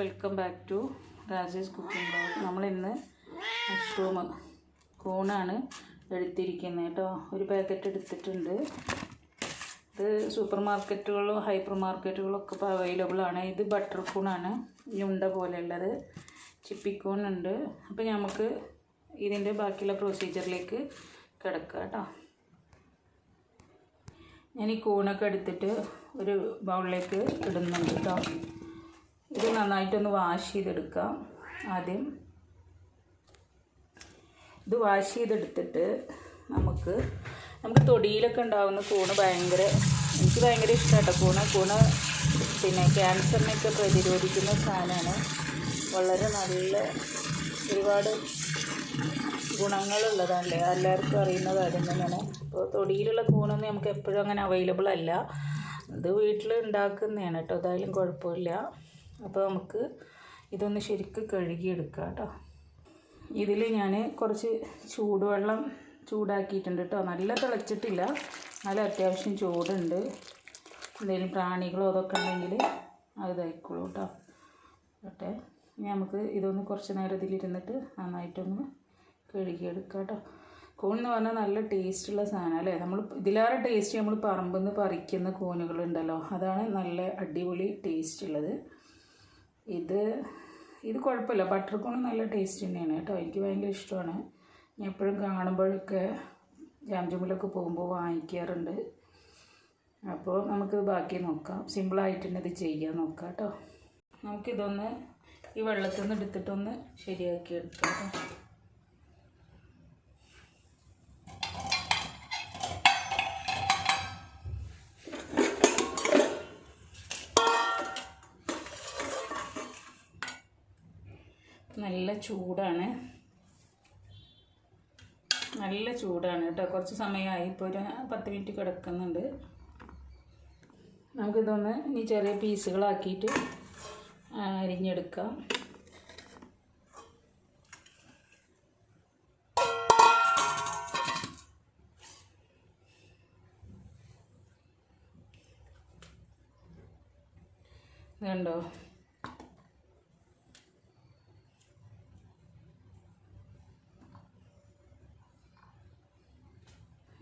Welcome back to Rajesh cooking blog. നമ്മളിന്ന് mushroom കൂണാണ് എടുത്തിരിക്കുന്നത് കേട്ടോ. ഒരു പാക്കറ്റ് എടുത്തിട്ടുണ്ട്. ഇത് സൂപ്പർ മാർക്കറ്റുകളും ഹൈപ്പർ മാർക്കറ്റുകളൊക്കെ ഇപ്പോൾ അവൈലബിൾ ആണ്. ഇത് ബട്ടർ കൂണാണ്, ഉണ്ട പോലെയുള്ളത്. ചിപ്പിക്കൂൺ ഉണ്ട്. അപ്പോൾ നമുക്ക് ഇതിൻ്റെ ബാക്കിയുള്ള പ്രൊസീജിയറിലേക്ക് കിടക്കുക കേട്ടോ. ഞാൻ ഈ കൂണൊക്കെ എടുത്തിട്ട് ഒരു ബൗളിലേക്ക് ഇടുന്നുണ്ട് കേട്ടോ. ഇത് നന്നായിട്ടൊന്ന് വാഷ് ചെയ്തെടുക്കാം. ആദ്യം ഇത് വാഷ് ചെയ്തെടുത്തിട്ട് നമുക്ക് തൊടിയിലൊക്കെ ഉണ്ടാകുന്ന കൂണ് എനിക്ക് ഭയങ്കര ഇഷ്ടമാണ് കൂണ് പിന്നെ ക്യാൻസറിനൊക്കെ പ്രതിരോധിക്കുന്ന സാധനമാണ്. വളരെ നല്ല ഒരുപാട് ഗുണങ്ങളുള്ളതല്ലേ, എല്ലാവർക്കും അറിയുന്ന കാര്യം തന്നെയാണ്. അപ്പോൾ തൊടിയിലുള്ള കൂണൊന്നും നമുക്ക് എപ്പോഴും അങ്ങനെ അവൈലബിൾ അല്ല. ഇത് വീട്ടിൽ ഉണ്ടാക്കുന്നതാണ് കേട്ടോ, അതായാലും കുഴപ്പമില്ല. അപ്പോൾ നമുക്ക് ഇതൊന്ന് ശരിക്കും കഴുകിയെടുക്കാം കേട്ടോ. ഇതിൽ ഞാൻ കുറച്ച് ചൂടുവെള്ളം ചൂടാക്കിയിട്ടുണ്ട് കേട്ടോ. നല്ല തിളച്ചിട്ടില്ല, നല്ല അത്യാവശ്യം ചൂടുണ്ട്. എന്തെങ്കിലും പ്രാണികളോ അതൊക്കെ ഉണ്ടെങ്കിൽ അത് ഇതായിക്കോളൂ കേട്ടോ. കേട്ടെ, ഇനി നമുക്ക് ഇതൊന്ന് കുറച്ച് നേരം ഇതിലിരുന്നിട്ട് നന്നായിട്ടൊന്ന് കഴുകിയെടുക്കാം കേട്ടോ. കൂൺ എന്ന് പറഞ്ഞാൽ നല്ല ടേസ്റ്റുള്ള സാധനം അല്ലേ. നമ്മൾ ഇതിലേറെ ടേസ്റ്റ് നമ്മൾ പറമ്പിൽ നിന്ന് പറിക്കുന്ന കൂനുകളുണ്ടല്ലോ, അതാണ് നല്ല അടിപൊളി ടേസ്റ്റ് ഉള്ളത്. ഇത് കുഴപ്പമില്ല. ബട്ടർ കൂൺ നല്ല ടേസ്റ്റ് തന്നെയാണ് കേട്ടോ. എനിക്ക് ഭയങ്കര ഇഷ്ടമാണ്. ഞാൻ എപ്പോഴും കാണുമ്പോഴൊക്കെ ജാംജുമിലൊക്കെ പോകുമ്പോൾ വാങ്ങിക്കാറുണ്ട്. അപ്പോൾ നമുക്കിത് ബാക്കി നോക്കാം. സിമ്പിളായിട്ട് തന്നെ ഇത് ചെയ്യാൻ നോക്കാം കേട്ടോ. നമുക്കിതൊന്ന് ഈ വെള്ളത്തിൽ നിന്ന് എടുത്തിട്ടൊന്ന് ശരിയാക്കി എടുക്കാം കേട്ടോ. നല്ല ചൂടാണ് കേട്ടോ. കുറച്ച് സമയമായി, ഇപ്പോൾ ഒരു 10 മിനിറ്റ് കിടക്കുന്നുണ്ട്. നമുക്കിതൊന്ന് ഇനി ചെറിയ പീസുകളാക്കിയിട്ട് അരിഞ്ഞെടുക്കാം. ഇതുണ്ടോ,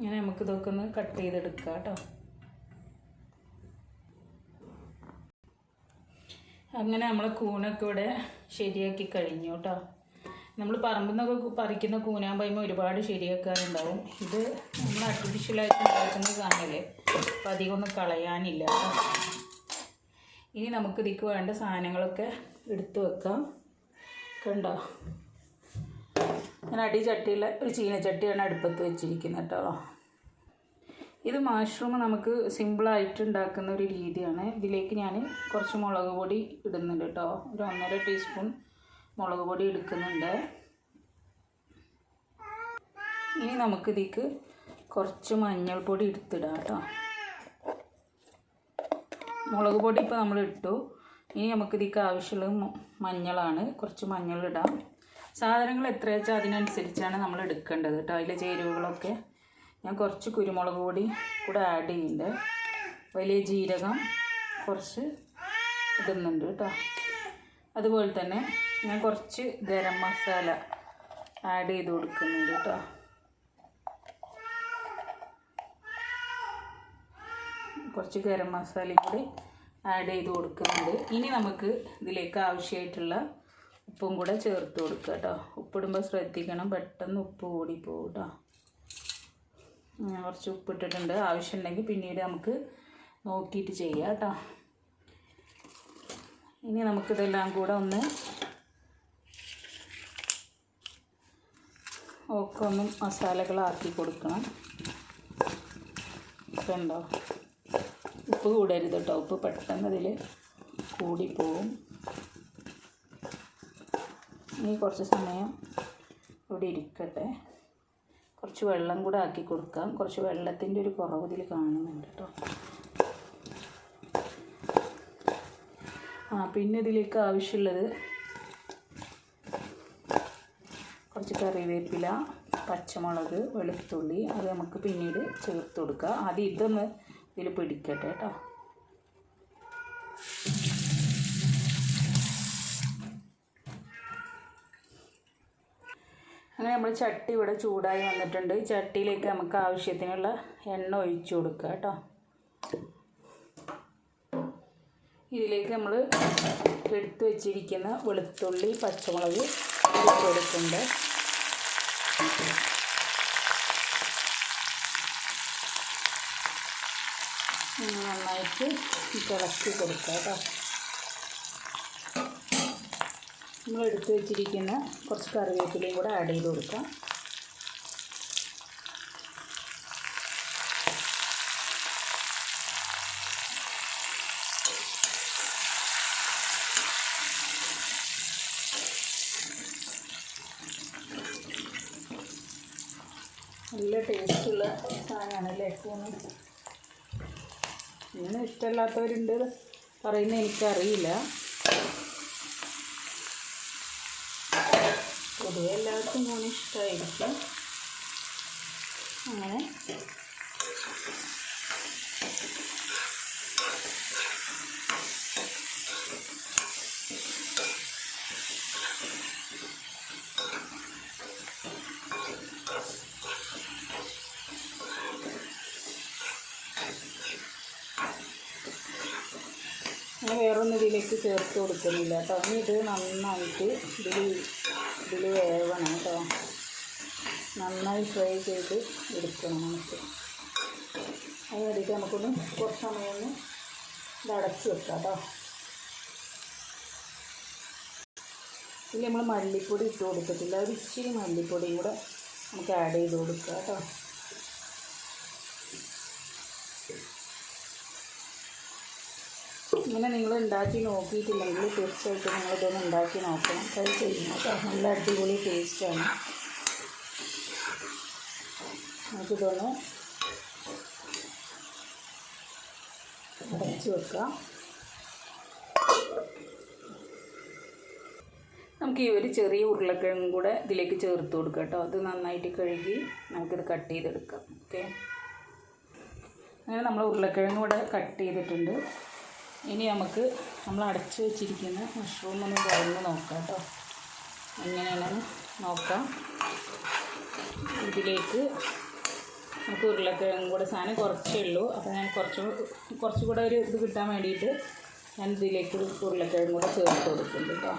ഇങ്ങനെ നമുക്കിതൊക്കെ ഒന്ന് കട്ട് ചെയ്തെടുക്കാം കേട്ടോ. അങ്ങനെ നമ്മളെ കൂണൊക്കെ ഇവിടെ ശരിയാക്കി കഴിഞ്ഞു കേട്ടോ. നമ്മൾ പറമ്പിൽ നിന്നൊക്കെ പറിക്കുന്ന കൂനാകുമ്പോൾ ഒരുപാട് ശരിയാക്കാറുണ്ടാവും. ഇത് നമ്മൾ ആർട്ടിഫിഷ്യലായിട്ട് ഉണ്ടാക്കുന്ന സാധനമല്ലേ, അപ്പോൾ അധികം ഒന്നും കളയാനില്ല കേട്ടോ. ഇനി നമുക്കിതിക്ക് വേണ്ട സാധനങ്ങളൊക്കെ എടുത്തു വെക്കാം. കണ്ടോ, ഞാൻ ചട്ടിയുള്ള ഒരു ചീനച്ചട്ടിയാണ് അടുപ്പത്ത് വെച്ചിരിക്കുന്നത് കേട്ടോ. ഇത് മഷ്റൂം നമുക്ക് സിമ്പിളായിട്ട് ഉണ്ടാക്കുന്ന ഒരു രീതിയാണ്. ഇതിലേക്ക് ഞാൻ കുറച്ച് മുളക് പൊടി ഇടുന്നുണ്ട് കേട്ടോ. ഒരു 1.5 ടീസ്പൂൺ മുളക് പൊടി എടുക്കുന്നുണ്ട്. ഇനി നമുക്കിതിക്ക് കുറച്ച് മഞ്ഞൾപ്പൊടി എടുത്തിടാം കേട്ടോ. മുളക് പൊടി ഇപ്പോൾ നമ്മൾ ഇട്ടു. ഇനി നമുക്കിതിക്ക് ആവശ്യമുള്ള മഞ്ഞളാണ്. കുറച്ച് മഞ്ഞളിടാം. സാധനങ്ങൾ എത്ര വെച്ചാൽ അതിനനുസരിച്ചാണ് നമ്മൾ എടുക്കേണ്ടത് കേട്ടോ. അതിലെ ചേരുവകളൊക്കെ ഞാൻ കുറച്ച് കുരുമുളക് പൊടി കൂടെ ആഡ് ചെയ്യുന്നുണ്ട്. വലിയ ജീരകം കുറച്ച് ഇടുന്നുണ്ട് കേട്ടോ. അതുപോലെ തന്നെ ഞാൻ കുറച്ച് ഗരം മസാല ആഡ് ചെയ്ത് കൊടുക്കുന്നുണ്ട് കേട്ടോ. കുറച്ച് ഗരം മസാലയും കൂടി ആഡ് ചെയ്ത് കൊടുക്കുന്നുണ്ട്. ഇനി നമുക്ക് ഇതിലേക്ക് ആവശ്യമായിട്ടുള്ള ഉപ്പും കൂടെ ചേർത്ത് കൊടുക്കുക കേട്ടോ. ഉപ്പിടുമ്പോൾ ശ്രദ്ധിക്കണം, പെട്ടെന്ന് ഉപ്പ് കൂടിപ്പോകും കേട്ടോ. ഞാൻ കുറച്ച് ഉപ്പിട്ടിട്ടുണ്ട്. ആവശ്യമുണ്ടെങ്കിൽ പിന്നീട് നമുക്ക് നോക്കിയിട്ട് ചെയ്യാം കേട്ടോ. ഇനി നമുക്കിതെല്ലാം കൂടെ ഒന്ന് മസാലകളാക്കി കൊടുക്കണം. കണ്ടോ, ഉപ്പ് കൂടരുത് കേട്ടോ. ഉപ്പ് പെട്ടെന്ന് ഇതിൽ കൂടിപ്പോവും. ഇനി കുറച്ച് സമയം ഇവിടെ ഇരിക്കട്ടെ. കുറച്ച് വെള്ളം കൂടെ ആക്കി കൊടുക്കാം. കുറച്ച് വെള്ളത്തിൻ്റെ ഒരു കുറവ് ഇതിൽ കാണുന്നുണ്ട് കേട്ടോ. പിന്നെ ഇതിലേക്ക് ആവശ്യമുള്ളത് കുറച്ച് കറിവേപ്പില, പച്ചമുളക്, വെളുത്തുള്ളി. അത് നമുക്ക് പിന്നീട് ചേർത്ത് കൊടുക്കാം. ആദ്യം ഇതൊന്ന് ഇതിൽ പിടിക്കട്ടെ കേട്ടോ. അങ്ങനെ നമ്മൾ ചട്ടി ഇവിടെ ചൂടായി വന്നിട്ടുണ്ട്. ചട്ടിയിലേക്ക് നമുക്ക് ആവശ്യത്തിനുള്ള എണ്ണ ഒഴിച്ചു കൊടുക്കുക കേട്ടോ. ഇതിലേക്ക് നമ്മൾ എടുത്തു വെച്ചിരിക്കുന്ന വെളുത്തുള്ളി, പച്ചമുളക് ഇട്ട് കൊടുക്കുന്നുണ്ട്. നന്നായിട്ട് ഇളക്കി കൊടുക്കുക കേട്ടോ. നമ്മൾ എടുത്തു വെച്ചിരിക്കുന്ന കുറച്ച് കറിവേപ്പിലയും കൂടെ ആഡ് ചെയ്ത് കൊടുക്കാം. നല്ല ടേസ്റ്റുള്ള സാധനമാണല്ലേ കൂണ്. ഇങ്ങനെ ഇഷ്ടമല്ലാത്തവരുണ്ട് പറയുന്നത് എനിക്കറിയില്ല. പൊതുവെ എല്ലാവർക്കും കൂണ് ഇഷ്ടമായിരിക്കും. അങ്ങനെ വേറൊന്നും ഇതിലേക്ക് ചേർത്ത് കൊടുക്കുന്നില്ല കേട്ടോ. ഇനി ഇത് നന്നായിട്ട് ഇതിൽ വേവണം കേട്ടോ. നന്നായി ഫ്രൈ ചെയ്ത് എടുക്കണം നമുക്ക്. അതിന് വേണ്ടിയിട്ട് നമുക്കൊന്ന് കുറച്ച് സമയം ഒന്ന് ഇത് അടച്ച് വെക്കാം കേട്ടോ. ഇതിൽ നമ്മൾ മല്ലിപ്പൊടി ഇട്ട് കൊടുത്തിട്ടില്ല. ഒരു ഇച്ചിരി മല്ലിപ്പൊടിയും കൂടെ നമുക്ക് ആഡ് ചെയ്ത് കൊടുക്കുക കേട്ടോ. ഇങ്ങനെ നിങ്ങൾ ഉണ്ടാക്കി നോക്കിയിട്ടില്ലെങ്കിൽ തീർച്ചയായിട്ടും നിങ്ങളിതൊന്ന് ഉണ്ടാക്കി നോക്കണം, ട്രൈ ചെയ്യണം കേട്ടോ. നല്ല അടിപൊളി ടേസ്റ്റാണ്. നമുക്കിതൊന്ന് അടച്ച് വെക്കാം. നമുക്ക് ഈ ഒരു ചെറിയ ഉരുളക്കിഴങ്ങും കൂടെ ഇതിലേക്ക് ചേർത്ത് കൊടുക്കാം കേട്ടോ. അത് നന്നായിട്ട് കഴുകി നമുക്കിത് കട്ട് ചെയ്തെടുക്കാം. ഓക്കെ, അങ്ങനെ നമ്മൾ ഉരുളക്കിഴങ്ങ് കൂടെ കട്ട് ചെയ്തിട്ടുണ്ട്. ഇനി നമുക്ക് നമ്മൾ അടച്ച് വെച്ചിരിക്കുന്ന മഷ്റൂം ഒന്ന് തുറന്ന് നോക്കാം കേട്ടോ. എങ്ങനെയാണെന്ന് നോക്കാം. ഇതിലേക്ക് നമുക്ക് ഉരുളക്കിഴങ്ങും കൂടെ സാധനം കുറച്ചേ ഉള്ളൂ. അപ്പോൾ ഞാൻ കുറച്ചുകൂടെ ഒരു ഇത് കിട്ടാൻ വേണ്ടിയിട്ട് ഞാൻ ഇതിലേക്ക് ഉരുളക്കിഴങ്ങും കൂടെ ചേർത്ത് കൊടുക്കുന്നുണ്ട് കേട്ടോ.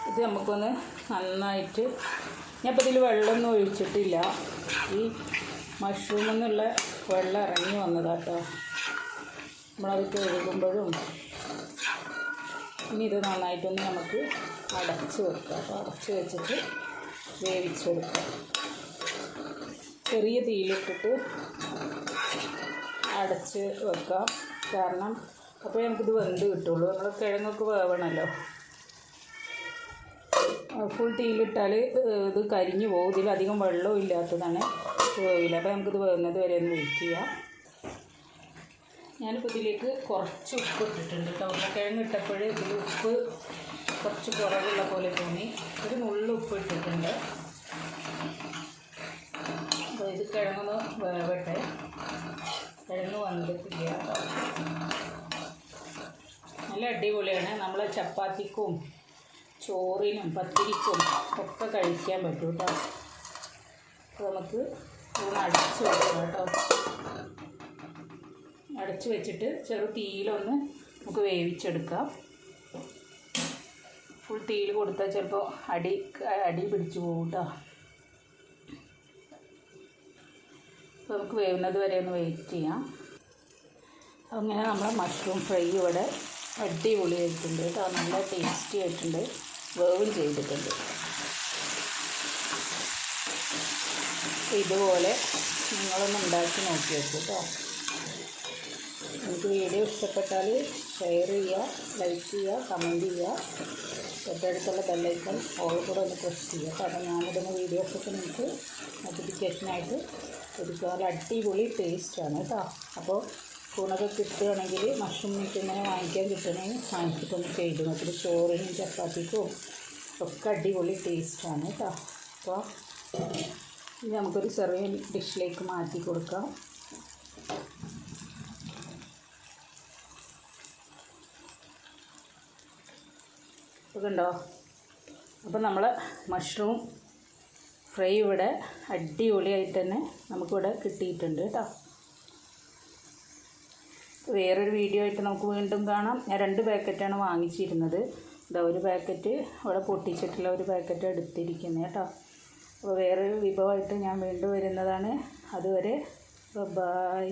ഇത് നമുക്കൊന്ന് നന്നായിട്ട്, ഞാനിപ്പോൾ ഇതിൽ വെള്ളമൊന്നും ഒഴിച്ചിട്ടില്ല. ഈ മഷ്റൂമിൽ നിന്നുള്ള വെള്ളം ഇറങ്ങി വന്നതാട്ടോ. നമ്മളത് കഴുകുമ്പോഴും. ഇനി ഇത് നന്നായിട്ടൊന്ന് നമുക്ക് അടച്ച് വെക്കാം കേട്ടോ. അടച്ച് വെച്ചിട്ട് വേവിച്ചെടുക്കാം. ചെറിയ തീയിലിട്ടിട്ട് അടച്ച് വെക്കാം. കാരണം അപ്പോൾ നമുക്കിത് വെന്ത് കിട്ടുള്ളൂ. നമ്മൾ കിഴങ്ങൊക്കെ വേവണമല്ലോ. ഫുൾ തീയിലിട്ടാൽ ഇത് കരിഞ്ഞു പോകും. ഇതിലധികം വെള്ളവും ഇല്ലാത്തതാണ്, വേവില്ല. അപ്പോൾ നമുക്കിത് വേവുന്നത് വരെ ഒന്ന് വെയിറ്റ് ചെയ്യാം. ഞാനിപ്പോൾ ഇതിലേക്ക് കുറച്ച് ഉപ്പ് ഇട്ടിട്ടുണ്ട് കേട്ടോ. ഉരുളക്കിഴങ്ങ് ഇട്ടപ്പോൾ ഇതിൽ ഉപ്പ് കുറച്ച് കുറവുള്ള പോലെ തോന്നി. ഒരു നുള്ളു ഉപ്പ് ഇട്ടിട്ടുണ്ട്. അപ്പോൾ ഇത് കിഴങ്ങൊന്ന് വേവട്ടെ. കിഴങ്ങ് വന്നിട്ടില്ല കേട്ടോ. നല്ല അടിപൊളിയാണ്. നമ്മൾ ചപ്പാത്തിക്കും ചോറിനും പത്തിരിക്കും ഒക്കെ കഴിക്കാൻ പറ്റും കേട്ടോ. അപ്പോൾ നമുക്ക് ഇതൊന്ന് അടച്ച് വെക്കാം കേട്ടോ. അടച്ച് വെച്ചിട്ട് ചെറു തീയിലൊന്ന് നമുക്ക് വേവിച്ചെടുക്കാം. ഫുൾ തീയിൽ കൊടുത്താൽ ചിലപ്പോൾ അടി പിടിച്ചു പോകും കേട്ടോ. അപ്പോൾ നമുക്ക് വേവുന്നത് വരെ ഒന്ന് വെയിറ്റ് ചെയ്യാം. അങ്ങനെ നമ്മളെ മഷ്റൂം ഫ്രൈ ഇവിടെ അടിപൊളിയായിട്ടുണ്ട് കേട്ടോ. നല്ല ടേസ്റ്റി ആയിട്ടുണ്ട്. വേവും ചെയ്തിട്ടുണ്ട്. ഇതുപോലെ നിങ്ങളൊന്ന് ഉണ്ടാക്കി നോക്കി വെക്കും കേട്ടോ. എനിക്ക് വീഡിയോ ഇഷ്ടപ്പെട്ടാൽ ഷെയർ ചെയ്യുക, ലൈക്ക് ചെയ്യുക, കമൻറ്റ് ചെയ്യുക. തൊട്ടടുത്തുള്ള ബെല്ലൈക്കൺ ഓൾ കൂടെ ഒന്ന് പ്രസ് ചെയ്യുക. കാരണം ഞാനിടുന്ന വീഡിയോസൊക്കെ നിങ്ങൾക്ക് നോട്ടിഫിക്കേഷനായിട്ട് ഒരുപാട് അടിപൊളി ടേസ്റ്റാണ് കേട്ടോ. അപ്പോൾ കൂണൊക്കെ കിട്ടുകയാണെങ്കിൽ മഷ്റൂം മീറ്റ് ഇങ്ങനെ വാങ്ങിക്കാൻ കിട്ടണമെങ്കിൽ വാങ്ങിച്ചിട്ടൊന്ന് ചെയ്ത് നോക്കിയിട്ട് ചോറിനും ചപ്പാത്തിക്കും ഒക്കെ അടിപൊളി ടേസ്റ്റാണ് കേട്ടോ. അപ്പോൾ ഇത് നമുക്കൊരു ചെറിയ ഡിഷിലേക്ക് മാറ്റി കൊടുക്കാം. അപ്പോൾ കണ്ടോ, അപ്പോൾ നമ്മൾ മഷ്റൂം ഫ്രൈ ഇവിടെ അടിപൊളിയായിട്ട് തന്നെ നമുക്കിവിടെ കിട്ടിയിട്ടുണ്ട് കേട്ടോ. വേറൊരു വീഡിയോ ആയിട്ട് നമുക്ക് വീണ്ടും കാണാം. ഞാൻ 2 പാക്കറ്റാണ് വാങ്ങിച്ചിരുന്നത്. ഇതാ ഒരു പാക്കറ്റ് ഇവിടെ പൊട്ടിച്ചിട്ടുള്ള ഒരു പാക്കറ്റ് എടുത്തിരിക്കുന്നത് കേട്ടോ. അപ്പോൾ വേറൊരു വിഭവമായിട്ട് ഞാൻ വീണ്ടും വരുന്നതാണ്. അതുവരെ ബൈ.